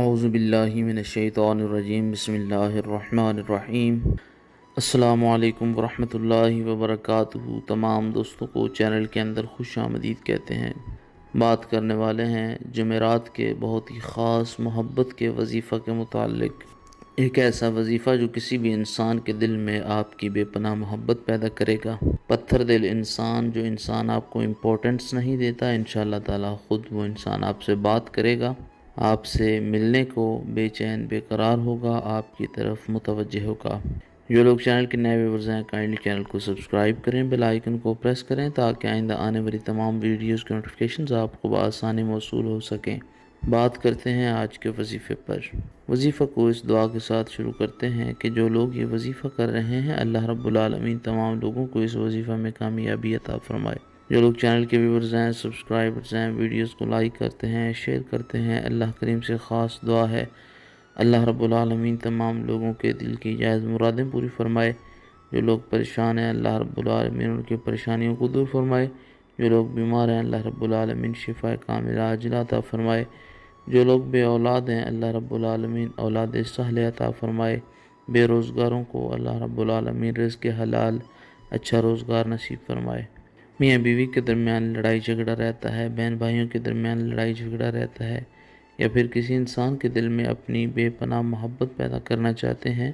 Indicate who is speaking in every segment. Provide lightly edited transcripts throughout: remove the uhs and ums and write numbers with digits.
Speaker 1: اعوذ باللہ من الشیطان الرجیم بسم اللہ الرحمن الرحیم۔ السلام علیکم ورحمۃ اللہ وبرکاتہ۔ تمام دوستوں کو چینل کے اندر خوش آمدید کہتے ہیں۔ بات کرنے والے ہیں جمعرات کے بہت ہی خاص محبت کے وظیفہ کے متعلق۔ ایک ایسا وظیفہ جو کسی بھی انسان کے دل میں آپ کی بے پناہ محبت پیدا کرے گا۔ پتھر دل انسان، جو انسان آپ کو امپورٹنس نہیں دیتا، انشاءاللہ تعالی خود وہ انسان آپ سے بات کرے گا، آپ سے ملنے کو بے چین بے قرار ہوگا، آپ کی طرف متوجہ ہوگا۔ جو لوگ چینل کے نئے ویورز ہیں، کائنڈلی چینل کو سبسکرائب کریں، بیل آئیکن کو پریس کریں تاکہ آئندہ آنے والی تمام ویڈیوز کے نوٹیفیکیشنز آپ کو بآسانی موصول ہو سکیں۔ بات کرتے ہیں آج کے وظیفے پر۔ وظیفہ کو اس دعا کے ساتھ شروع کرتے ہیں کہ جو لوگ یہ وظیفہ کر رہے ہیں، اللہ رب العالمین تمام لوگوں کو اس وظیفہ میں کامیابی عطا فرمائے۔ جو لوگ چینل کے ویورز ہیں، سبسکرائبرز ہیں، ویڈیوز کو لائک کرتے ہیں، شیئر کرتے ہیں، اللہ کریم سے خاص دعا ہے اللہ رب العالمین تمام لوگوں کے دل کی جائز مرادیں پوری فرمائے۔ جو لوگ پریشان ہیں، اللہ رب العالمین ان کی پریشانیوں کو دور فرمائے۔ جو لوگ بیمار ہیں، اللہ رب العالمین شفا کاملہ عاجلہ عطا فرمائے۔ جو لوگ بے اولاد ہیں، اللہ رب العالمین اولاد صالحہ عطا فرمائے۔ بے روزگاروں کو اللہ رب العالمین رزق حلال اچھا روزگار نصیب فرمائے۔ میاں بیوی کے درمیان لڑائی جھگڑا رہتا ہے، بہن بھائیوں کے درمیان لڑائی جھگڑا رہتا ہے، یا پھر کسی انسان کے دل میں اپنی بے پناہ محبت پیدا کرنا چاہتے ہیں،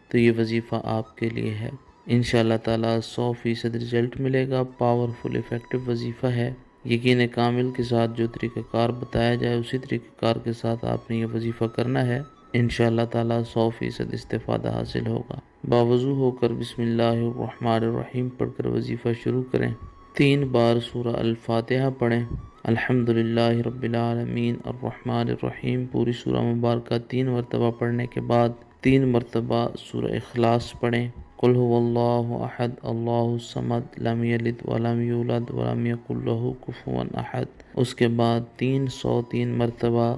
Speaker 1: تو یہ وظیفہ آپ کے لیے ہے۔ انشاءاللہ تعالی 100% رزلٹ ملے گا۔ پاورفل افیکٹو وظیفہ ہے۔ یقین کامل کے ساتھ جو طریقہ کار بتایا جائے اسی طریقہ کار کے ساتھ آپ نے یہ وظیفہ کرنا ہے۔ انشاءاللہ تعالی 100% استفادہ حاصل ہوگا۔ باوضو ہو کر بسم اللہ الرحمن الرحیم پڑھ کر وظیفہ شروع کریں۔ 3 بار سورہ الفاتحہ پڑھیں۔ الحمدللہ رب العالمین الرحمن الرحیم پوری سورہ مبارکہ 3 مرتبہ پڑھنے کے بعد 3 مرتبہ سورہ اخلاص پڑھیں۔ قل هو اللہ احد اللہ الصمد لم یلد ولم یولد ولم یکن لہ کفوا احد۔ اس کے بعد 303 مرتبہ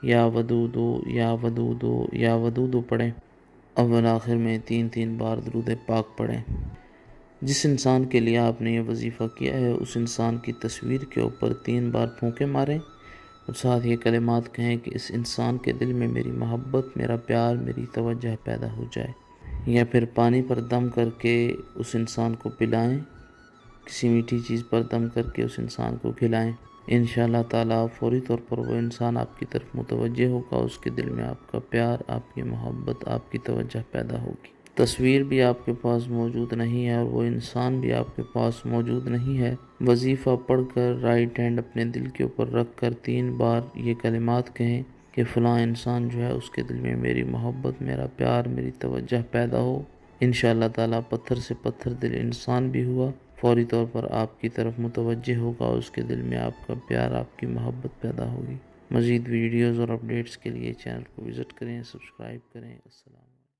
Speaker 1: یا ودودو یا ودودو یا ودودو پڑھیں۔ اول آخر میں 3 بار درود پاک پڑھیں۔ جس انسان کے لیے آپ نے یہ وظیفہ کیا ہے، اس انسان کی تصویر کے اوپر 3 بار پھونکے ماریں اور ساتھ یہ کلمات کہیں کہ اس انسان کے دل میں میری محبت، میرا پیار، میری توجہ پیدا ہو جائے۔ یا پھر پانی پر دم کر کے اس انسان کو پلائیں، کسی میٹھی چیز پر دم کر کے اس انسان کو کھلائیں۔ انشاءاللہ تعالی فوری طور پر وہ انسان آپ کی طرف متوجہ ہوگا، اس کے دل میں آپ کا پیار، آپ کی محبت، آپ کی توجہ پیدا ہوگی۔ تصویر بھی آپ کے پاس موجود نہیں ہے اور وہ انسان بھی آپ کے پاس موجود نہیں ہے۔ وظیفہ پڑھ کر رائٹ ہینڈ اپنے دل کے اوپر رکھ کر 3 بار یہ کلمات کہیں کہ فلاں انسان جو ہے اس کے دل میں میری محبت، میرا پیار، میری توجہ پیدا ہو۔ انشاءاللہ تعالی پتھر سے پتھر دل انسان بھی ہوا، فوری طور پر آپ کی طرف متوجہ ہوگا، اس کے دل میں آپ کا پیار، آپ کی محبت پیدا ہوگی۔ مزید ویڈیوز اور اپڈیٹس کے لیے چینل کو وزٹ کریں، سبسکرائب کریں۔ السلام۔